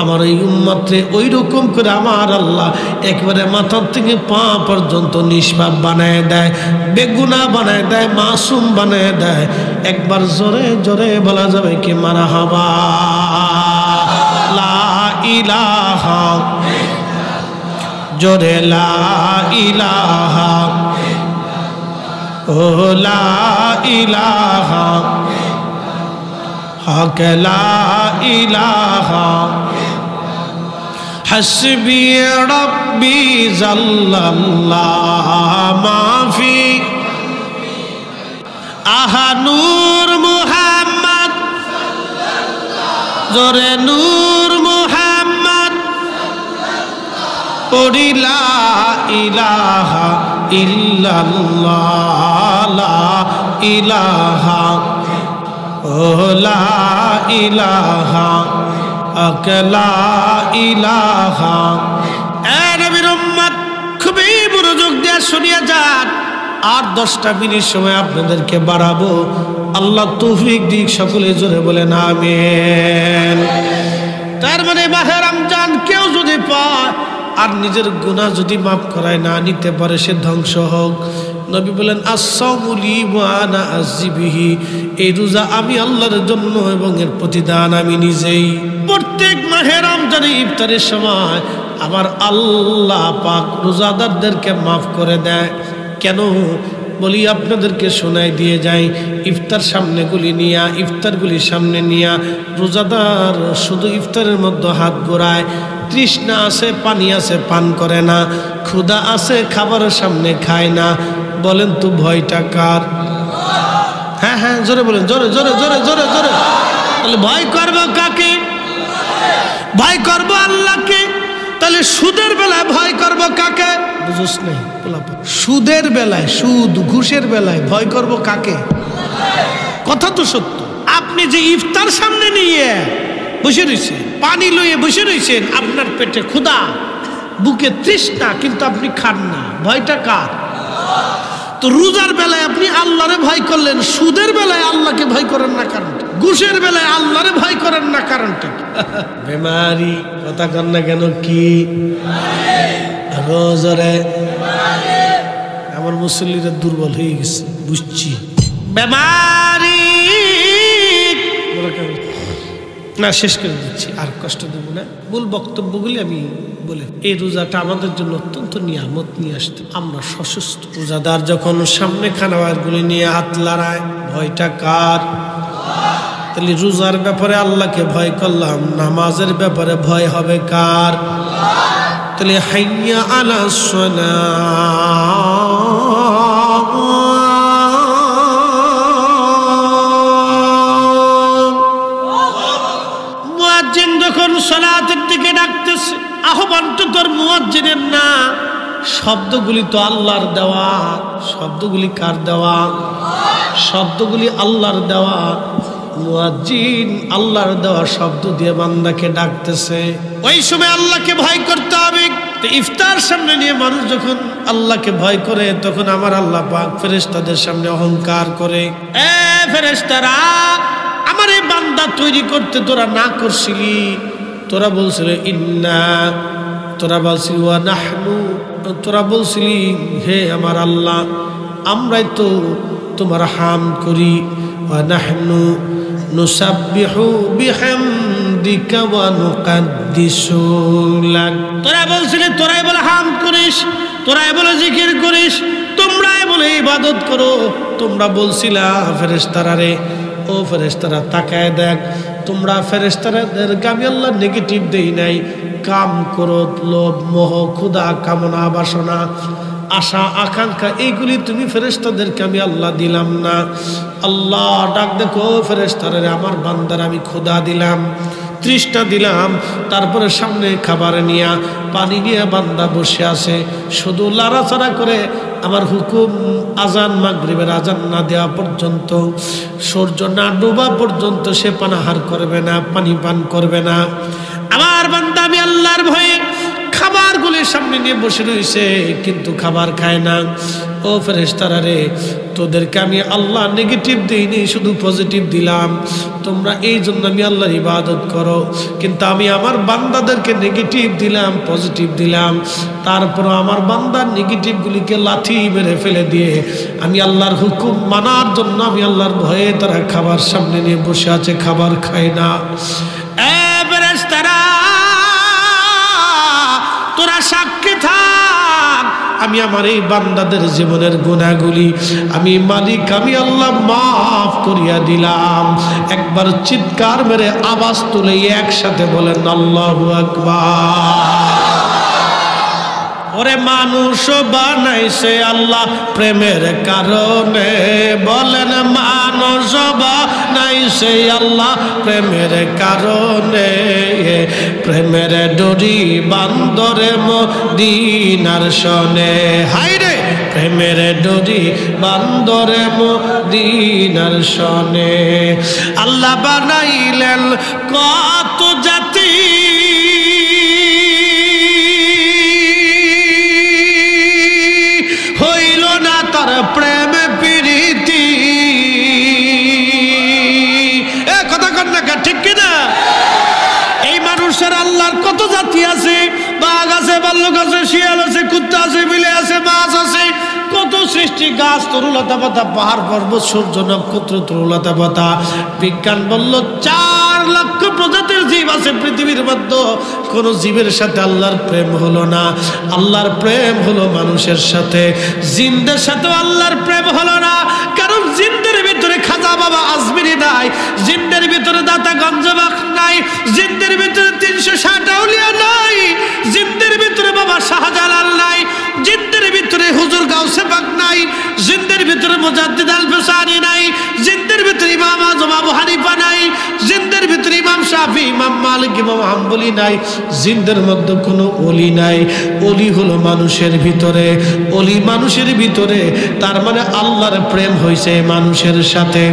আমার এই উম্মত রে ওই রকম করে আমার আল্লাহ একেবারে মাথার থেকে পা পর্যন্ত নিষ্পাপ বানায় দেয়, বেগুনাহ বানায় দেয়, মাসুম বানায় দেয়। একবার জোরে জোরে বলা যাবে কি মারহাবা, লা ইলাহা, জোরে লা ইলাহা, ও লা ইলাহা, হক লা ইলাহা, হাসবি রব্বি জাল্লাল্লাহ মাফি, আহা নূর মুহাম্মদ, জোরে নূর মুহাম্মদ, পড়ি লা ইলাহা ইল্লাল্লাহ, লা ইলাহা, ও লা ইলাহা, লা ইলাহা। এ নবীর উম্মত, খুবই মনোযোগ দিয়ে শুনিয়া যান। আর 10টা মিনিট সময় আপনাদেরকে বাড়াবো, আল্লাহ তৌফিক দিক, সকলে জোরে বলেন আমিন। তার মানে মাহে রমজান কেউ যদি পায় আর নিজের গুনাহ যদি মাফ করায় না নিতে পারে, সে ধ্বংস হোক। নবী বলেন, আস-সাওমু লি ওয়া আনা আজজি বিহি, এই রোজা আমি আল্লাহর জন্য এবং এর প্রতিদান আমি নিজেই। প্রত্যেক মাহে রমজানে ইফতারের সময় আমার আল্লাহ পাক রোজাদারদেরকে মাফ করে দেয়। কেন বলি আপনাদেরকে শোনাই দিয়ে যাই। ইফতার সামনেগুলি নিয়া, ইফতারগুলি সামনে নিয়া রোজাদার শুধু ইফতারের মধ্যে হাত ঘোরায়। তৃষ্ণা আছে, পানি আছে, পান করে না। ক্ষুধা আছে, খাবারের সামনে খায় না। বলেন তো ভয়টা কার? হ্যাঁ হ্যাঁ, জোরে বলেন, জোরে জোরে জোরে জোরে জোরে। তাহলে ভয় করবো কাকে? ভয় করবো আল্লাহকে। তাহলে সুদের বেলায় ভয় করবো কাকে? বুঝোস নেই, সুদের বেলায়, সুদ ঘুষের বেলায় ভয় করবো কাকে? কথা তো সত্য। আপনি যে ইফতার সামনে নিয়ে বসে রয়েছেন, পানি লইয়ে বসে রয়েছেন, আপনার পেটে ক্ষুধা, বুকে তৃষ্ণা, কিন্তু আপনি খান না, ভয়টা কার? তো রোজার বেলায় আপনি আল্লাহরে ভয় করলেন, সুদের বেলায় আল্লাহকে ভয় করেন না, কারণটা? ঘুষের বেলায় আল্লাহরে ভয় করেন না, কারণটা? বেমারি। কথা কর না কেন? কি রোজারে আমার মুসল্লিরা দুর্বল হয়ে গেছে, বুঝছি। বেমারি না, শেষ করে দিচ্ছি, আর কষ্ট দেব না। মূল বক্তব্যগুলি আমি বলে, এই রোজাটা আমাদের জন্য অত্যন্ত নিয়ামত নিয়ে আসতে। আমরা সশস্ত্র রোজাদার যখন সামনে খানাওয়ারগুলি নিয়ে হাত লড়ায়, ভয়টা কার? তাহলে রোজার ব্যাপারে আল্লাহকে ভয় করলাম, নামাজের ব্যাপারে ভয় হবে কার? তাহলে হাইয়া আলাস সালাহ, মুয়াজ্জিন যখন সালাতের দিকে ডাকতেছে, আহ্বানটা তোর মুয়াজ্জিনের না, শব্দগুলি তো আল্লাহর দেওয়া। শব্দগুলি কার দেওয়া? শব্দগুলি আল্লাহর দেওয়া। মুয়াজ্জিন আল্লাহর দেওয়া শব্দ দিয়ে বান্দাকে ডাকতেছে। ওই সময় আল্লাহকে ভয় করতে হবে। ইফতার সামনে নিয়ে মানুষ যখন আল্লাহকে ভয় করে, তখন আমার আল্লাহ পাক ফেরেশতাদের সামনে অহংকার করে, এ ফেরেশতারা, আমার এই বান্দা তৈরি করতে তোরা না করছিলি? তোরা বলছিলি ইন্না, তোরা বলছিলি ওয়া নাহনু, তোরা বলছিলি হে আমার আল্লাহ আমরাই তো তোমার হাম করি, ওয়া নাহনু নুসাব্বিহু বিহামদিকা ওয়া নুকাদ্দিসু লাক। তোরা বলছিলি তোরাই বলে হাম করিস, তোরাই বলে জিকির করিস, তোমরাই বলে ইবাদত করো। তোমরা বলছিলা ফেরেশতারা রে, ও ফেরেশতারা তাকায় দেখ, তোমরা ফেরেশতাদেরকে আমি আল্লাহ নেগেটিভ দেই নাই। কাম, ক্রোধ, লোভ, মোহ, ক্ষুধা, কামনা, বাসনা, আশা, আকাঙ্ক্ষা, এইগুলি তুমি ফেরেশতাদেরকে আমি আল্লাহ দিলাম না। আল্লাহ ডাক দেখো ফেরেশতারা, আমার বান্দার আমি ক্ষুধা দিলাম, তৃষ্ণা দিলাম, তারপরে সামনে খাবার নিয়া, পানি নিয়ে বান্দা বসে আছে, শুধু লাড়াচাড়া করে আমার হুকুম আজান, মাগরিবের আজান না দেওয়া পর্যন্ত, সূর্য না ডোবা পর্যন্ত সে পানাহার করবে না, পানি পান করবে না। আমার বান্দা আমি আল্লাহর ভয়ে খাবারগুলির সামনে নিয়ে বসে রয়েছে, কিন্তু খাবার খায় না। ও ফেরেশতারা রে, তোদেরকে আমি আল্লাহ নেগেটিভ দিইনি, শুধু পজিটিভ দিলাম। তোমরা এই জন্য আমি আল্লাহর ইবাদত করো, কিন্তু আমি আমার বান্দাদেরকে নেগেটিভ দিলাম, পজিটিভ দিলাম। তারপর আমার বান্দার নেগেটিভগুলিকে লাথি মেরে ফেলে দিয়ে আমি আল্লাহর হুকুম মানার জন্য আমি আল্লাহর ভয়ে তারা খাবার সামনে নিয়ে বসে আছে, খাবার খায় না। তোরা সাক্ষী থাক, আমি আমার এই বান্দাদের জীবনের গুনাহগুলি আমি মালিক, আমি আল্লাহ মাফ করিয়া দিলাম। একবার চিৎকার মেরে আওয়াজ তুলে একসাথে বলেন আল্লাহু আকবার। ওরে মানুষ বানাইছে আল্লাহ প্রেমের কারণে, বলেন মানুষ বানাইছে আল্লাহ প্রেমের কারণে। প্রেমের ডোরি বান্দরে মদিনার শনে, হায় রে প্রেমের ডোরি বান্দরে মদিনার শনে। আল্লাহ বানাইলেন কত জাতি, হইল না তার প্রেম প্রীতি। কথা কন না, ঠিক কিনা? এই মানুষের আল্লাহর কত জাতি আছে, বাঘ আছে, ভাল্লুক আছে, শিয়াল আছে, কুত্তা আছে, বিলে আছে, মাছ আছে, কত সৃষ্টি, গাছ, তরুলতা পাতা, পাহাড় পর্বত, সূর্য নক্ষত্র, তরুলতা পাতা। বিজ্ঞান বলল 4 লক্ষ প্রজাতির জীব আছে পৃথিবীর মধ্যে, কোন জীবের সাথে আল্লাহর প্রেম হলো না। আল্লাহর প্রেম হলো মানুষের সাথে। জিনদের সাথে আল্লাহর প্রেম হলো না, কারণ জিনদের ভিতরে খাজা বাবা আজমিরি নাই, জিনদের ভিতরে দাতা গঞ্জবাক নাই, জিনদের ভিতরে 360 আউলিয়া নাই, জিনদের ভিতরে বাবা শাহজালাল নাই, জিনদের ভিতরে হুজুর গাউসে পাক নাই, জিনদের ভিতরে মুজাদ্দিদ আল বুসারি নাই, জিনদের ভিতরে ইমাম আজম আবু হানিফা নাই, জিনদের ভিতরে ইমাম শাফি, ইমাম মালিক, ইমাম হাম্বলি নাই, জিনদের মধ্যে কোনো ওলি নাই। ওলি হলো মানুষের ভিতরে, ওলি মানুষের ভিতরে, তার মানে আল্লাহর প্রেম হয়েছে মানুষের সাথে।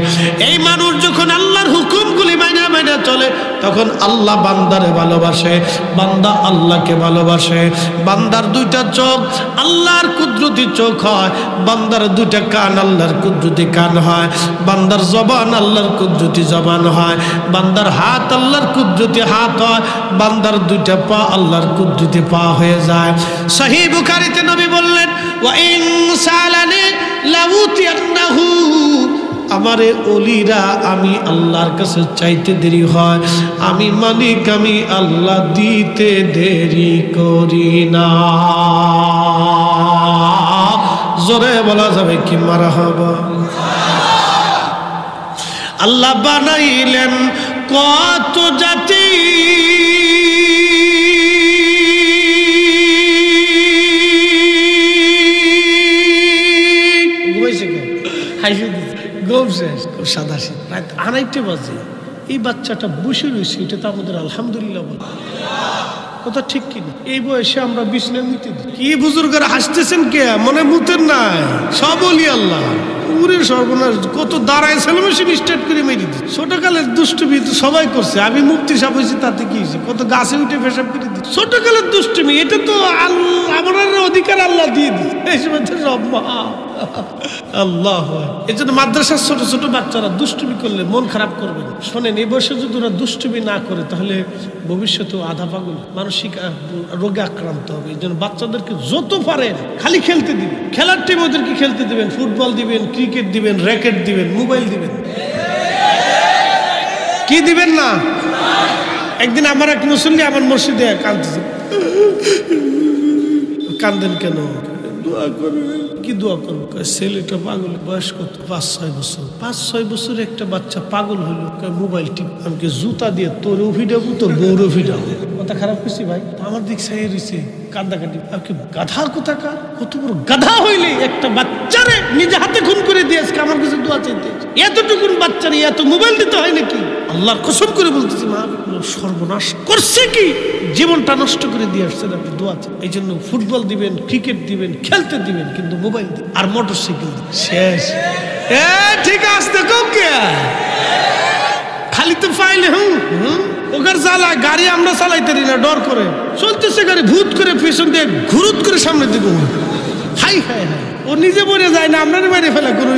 এই মানুষ যখন আল্লাহর হুকুমগুলি মাইনা মাইনা চলে, তখন আল্লাহ বান্দারে ভালোবাসে, বান্দা আল্লাহকে ভালোবাসে। বান্দার 2টা চোখ আল্লাহর কুদরতি চোখ হয়, বান্দার 2টা কান আল্লাহর কুদরতি কান হয়, বান্দার জবান আল্লাহর কুদরতি জবান হয়, বান্দার হাত আল্লাহর কুদরতি হাত হয়, বান্দার 2টা পা আল্লাহর কুদরতি পা হয়ে যায়। সহিহ বুখারীতে নবী বললেন, ওয়া ইন সালানি লাউতিয়ান্নাহু, আমারে ওলিরা আমি আল্লাহর কাছে চাইতে দেরি হয়, আমি মালিক, আমি আল্লাহ দিতে দেরি করি না। জোরে বলা যাবে কি মারহাবা। আল্লাহ বানাইলেন কত জাতি, সাদা শীত রাত 2:30 বাজে এই বাচ্চাটা বসে রয়েছে, এটা তো আমাদের আলহামদুলিল্লাহ বলে কথা ঠিক কিনা? এই বয়সে আমরা বিছানায় মুতে দিই। কি বুজুর্গরা হাসতেছেন কে? মনে মুতেন নাই, সব বলি আল্লাহ পুরে সর্বনাশ। কত দাঁড়ায় সেলিব্রেশন স্টার্ট করে মেরে দিই। ছোটকালের দুষ্টুমি তো সবাই করছে, আমি মুক্তি সাপ হয়েছি তাতে কি হয়েছে? কত গাছে উঠে পেশাব করে দিই। ছোটকালের দুষ্টুমি, এটা তো আমার অধিকার আল্লাহ দিয়ে দিই। এই সময় তো সব আল্লাহ। এই জন্য মাদ্রাসার ছোট ছোট বাচ্চারা দুষ্টুমি করলে মন খারাপ করবে না। শোনেন, এই বয়সে যদি ওরা দুষ্টুমি না করে তাহলে ভবিষ্যতে আধা পাগল মানসিক রোগে আক্রান্ত হবে। এই জন্য বাচ্চাদেরকে যত পারেন খালি খেলতে দিবেন। খেলার টিম ওদেরকে খেলতে দিবেন, ফুটবল দিবেন, ক্রিকেট দিবেন, র্যাকেট দিবেন, মোবাইল দিবেন। কি দিবেন না? একদিন আমার এক মুসল্লি আমার মসজিদে কাঁদতেছে। কান্দেন কেন? দোয়া করে। কি দোয়া করবো? ছেলেটা পাগল, বয়স কত? 5-6 বছর। 5-6 বছর একটা বাচ্চা পাগল হইলো, মোবাইল টিপ। আমাকে জুতা দিয়ে তোর ভিডাবো, তোর বউর ভিডাবো। কথা খারাপ করছি ভাই? আমার দিক সাইয়ে রয়েছে কান্দাকাটি। আমাকে গাধা কোথাকার, কত বড় গাধা হইলে একটা বাচ্চারে নিজে হাতে খুন করে দিয়ে আজকে আমার কাছে দোয়া চাইতে। এতটুকুন বাচ্চারে এত মোবাইল দিতে হয় নাকি? আল্লাহর কসম করে বলতেছি, মা সর্বনাশ করছে কি, জীবনটা নষ্ট করে দিয়ে আসছেন আপনি দোয়া চাই। এই জন্য ফুটবল দিবেন, ক্রিকেট দিবেন, খেলতে দিবেন, কিন্তু মোবাইল দিবেন আর মোটরসাইকেল দিবেন। শেষ। ঠিক আছে, খালি তো ফাইলে ওখার জ্বালা গাড়ি আমরা চালাইতে না, ডর করে চলতেছে গাড়ি, ভূত করে পেছন দিয়ে ঘুরুত করে সামনের দিকে। হাই হাই হাই, ও নিজে মরে যায় না, আপনারই মেরে ফেলা করো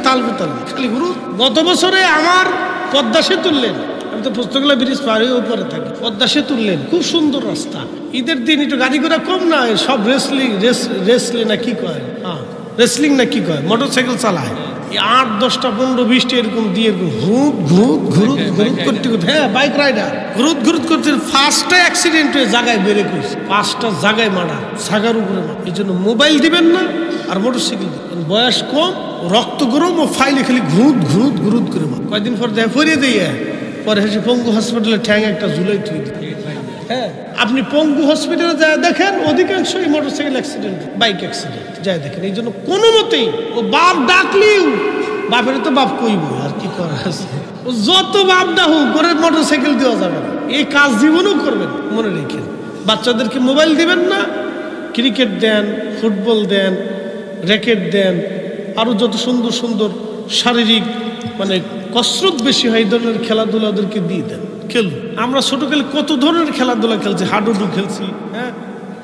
তাল বেতাল খালি ঘুরু। গত বছরে আমার পদ্মা সেতু লেন, আমি তো পুস্তকলা ব্রিজ পার হয়ে উপরে থাকি, পদ্মা সেতু লেন খুব সুন্দর রাস্তা। ঈদের দিন একটু গাড়ি ঘোড়া কম না, সব রেসলিং না কি কয়, হ্যাঁ রেসলিং না কি কয়, মোটরসাইকেল চালায় 8, 10টা 15, 20টা এরকম দিয়ে ঘুরুত করতে করতে, হ্যাঁ বাইক রাইডার ঘুরুত করতে ফার্স্টে অ্যাক্সিডেন্ট হয়ে জায়গায় বেড়ে করেছে, 5টা জায়গায় মারা, ছাগার উপরে মারা। এই জন্য মোবাইল দিবেন না আর মোটরসাইকেল দিবেন। বয়স কম, রক্ত গরম, ও ফাইলে খালি ঘুরুত করে মারা। কয়েকদিন পর দেখা ফরিয়ে দিয়ে পরে হেসে পঙ্গু হসপিটালে ঠ্যাং একটা ঝুলাই তুই দিই। হ্যাঁ, আপনি পঙ্গু হসপিটালে যায় দেখেন, অধিকাংশই মোটরসাইকেল অ্যাক্সিডেন্ট, বাইক অ্যাক্সিডেন্ট যায় দেখেন। এই জন্য কোনো মতেই ও বাপ ডাকলিও, বাপের তো বাপ কইব আর কি করা আছে, ও যত বাপ ডাকুক করে মোটরসাইকেল দেওয়া যাবে না। এই কাজ জীবনেও করবেন, মনে রেখেন। বাচ্চাদেরকে মোবাইল দিবেন না, ক্রিকেট দেন, ফুটবল দেন, র্যাকেট দেন, আরও যত সুন্দর সুন্দর শারীরিক মানে কসরত বেশি হয় এই ধরনের খেলাধুলা ওদেরকে দিয়ে দেন, খেলুন। আমরা ছোটকালে কত ধরনের খেলাধুলা খেলছি, হাডুডু খেলছি, হ্যাঁ,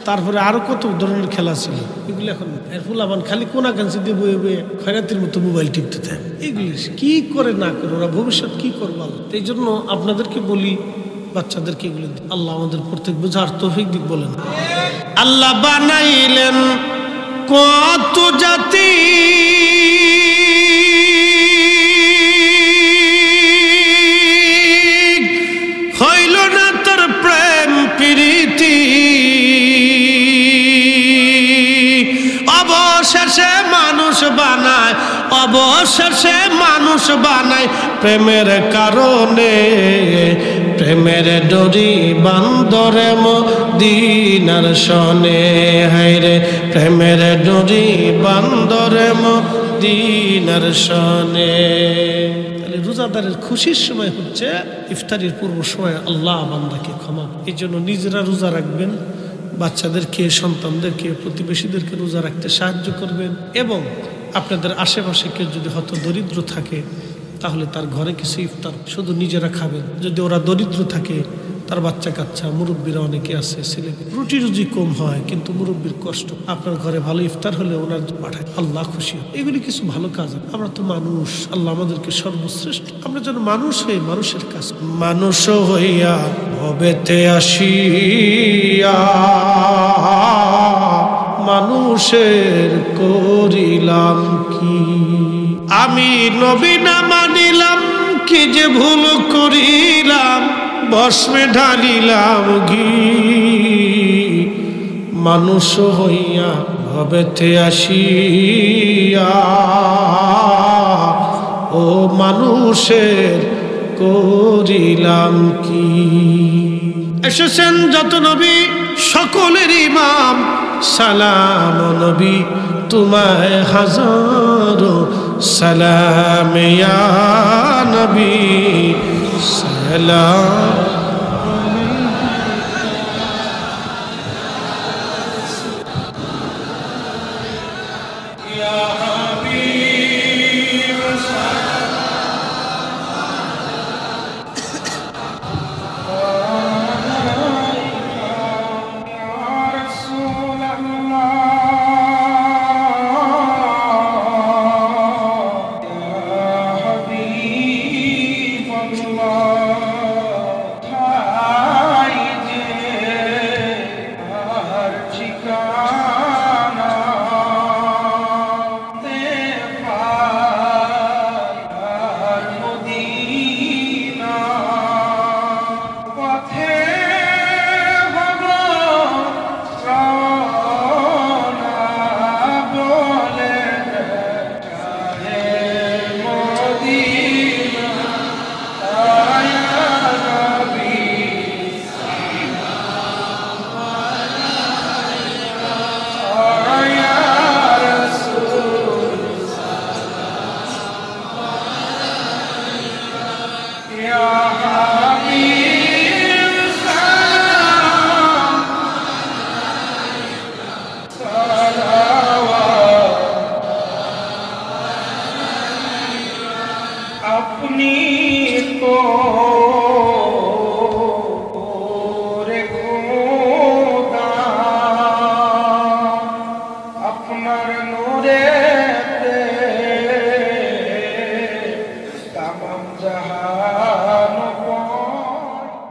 তারপরে আরো কত ধরনের খেলা ছিল, এগুলো এখন ফুলাবান খালি কোনা কাঞ্চি দিয়ে বয়ে বয়ে খয়রাতির মতো মোবাইল টিপতে দেন। এগুলি কি করে না করে ওরা ভবিষ্যৎ কি করবো? এই জন্য আপনাদেরকে বলি, বাচ্চাদেরকে এগুলো আল্লাহ আমাদের প্রত্যেক বোঝার তৌফিক দিক বলেন। আল্লাহ বানাইলেন কত জাতি, হইল না তোর প্রেম প্রীতি, অবশেষে মানুষ বানায়, অবশেষে মানুষ বানায় প্রেমের কারণে, প্রেমের ডরি বান্দরে মদিনার শনে, হায়রে প্রেমের ডরি বান্দরে মদিনার শনে। রোজাদারের খুশির সময় হচ্ছে ইফতারির পূর্ব সময়, আল্লাহ বান্দাকে ক্ষমা। এই জন্য নিজেরা রোজা রাখবেন, বাচ্চাদেরকে, সন্তানদেরকে, প্রতিবেশীদেরকে রোজা রাখতে সাহায্য করবেন। এবং আপনাদের আশেপাশে কেউ যদি হয়তো দরিদ্র থাকে তাহলে তার ঘরে কিছু ইফতার শুধু নিজেরা খাবেন। যদি ওরা দরিদ্র থাকে, তার বাচ্চা কাচ্চা, মুরব্বীরা অনেকে আছে, ছেলে রুটি রুজি কম হয় কিন্তু মুরব্বীর কষ্ট, আপনার ঘরে ভালো ইফতার হলে ওনার পাঠায়, আল্লাহ খুশি। এগুলি কিছু ভালো কাজ। আমরা তো মানুষ, আল্লাহ আমাদেরকে সর্বশ্রেষ্ঠ, আমরা যেন মানুষ হয়ে মানুষের কাজ, মানুষ হইয়া ভবেতে আসিয়া মানুষের করিলাম কি, আমি নবী না মানিলাম, কি যে ভুল করিলাম, ভস্মে ঢালিলাম ঘি। মানুষ হইয়া ভবেতে আসিয়া ও মানুষের করিলাম কি। এসেছেন যত নবী সকলের ইমাম, সালাম নবী তোমায় হাজারো সালাম ইয়া নবী সালাম।